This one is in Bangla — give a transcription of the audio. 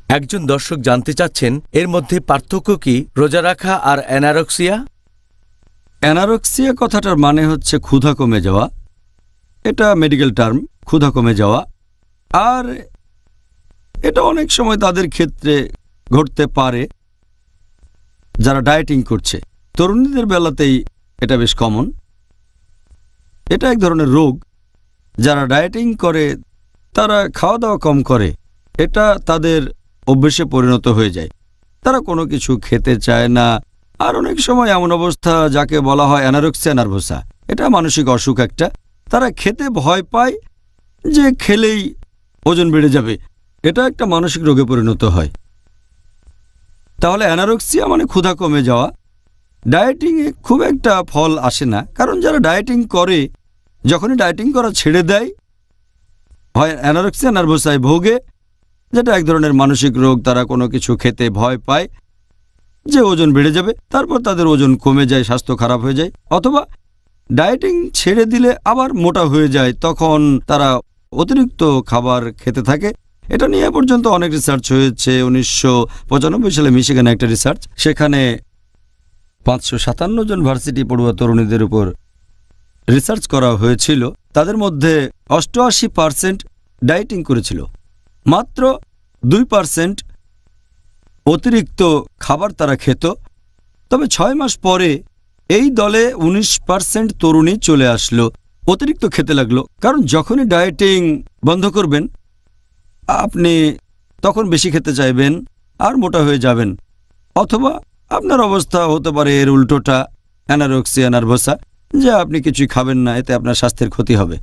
একজন দর্শক জানতে চাচ্ছেন এর মধ্যে পার্থক্য কি রোজা রাখা আর অ্যানারক্সিয়া? অ্যানারক্সিয়া কথাটার মানে হচ্ছে ক্ষুধা কমে যাওয়া। এটা মেডিকেল টার্ম, ক্ষুধা কমে যাওয়া। আর এটা অনেক সময় তাদের ক্ষেত্রে ঘটতে পারে যারা ডায়েটিং করছে। তরুণীদের বেলাতেই এটা বেশ কমন। এটা এক ধরনের রোগ। যারা ডায়েটিং করে তারা খাওয়া দাওয়া কম করে, এটা তাদের অভ্যেসে পরিণত হয়ে যায়। তারা কোনো কিছু খেতে চায় না। আর অনেক সময় এমন অবস্থা যাকে বলা হয় অ্যানারক্সিয়া নার্ভোসা, এটা মানসিক অসুখ একটা। তারা খেতে ভয় পায় যে খেলেই ওজন বেড়ে যাবে, এটা একটা মানসিক রোগে পরিণত হয়। তাহলে অ্যানারক্সিয়া মানে ক্ষুধা কমে যাওয়া। ডায়েটিংয়ে খুব একটা ফল আসে না, কারণ যারা ডায়েটিং করে যখনই ডায়েটিং করা ছেড়ে দেয় হয় অ্যানারক্সিয়া নার্ভোসায় ভোগে, যেটা এক ধরনের মানসিক রোগ। তারা কোনো কিছু খেতে ভয় পায় যে ওজন বেড়ে যাবে, তারপর তাদের ওজন কমে যায়, স্বাস্থ্য খারাপ হয়ে যায়। অথবা ডায়েটিং ছেড়ে দিলে আবার মোটা হয়ে যায়, তখন তারা অতিরিক্ত খাবার খেতে থাকে। এটা নিয়ে পর্যন্ত অনেক রিসার্চ হয়েছে। 1995 সালে মিশিগানে একটা রিসার্চ, সেখানে 557 জন ভার্সিটি পড়ুয়া তরুণীদের উপর রিসার্চ করা হয়েছিল। তাদের মধ্যে 88% ডায়েটিং করেছিল, মাত্র 2% অতিরিক্ত খাবার তারা খেত। তবে 6 মাস পরে এই দলে 19% তরুণী চলে আসলো, অতিরিক্ত খেতে লাগলো। কারণ যখনই ডায়েটিং বন্ধ করবেন আপনি তখন বেশি খেতে চাইবেন আর মোটা হয়ে যাবেন। অথবা আপনার অবস্থা হতে পারে এর উল্টোটা, অ্যানারক্সিয়া নার্ভোসা, যে আপনি কিছুই খাবেন না, এতে আপনার স্বাস্থ্যের ক্ষতি হবে।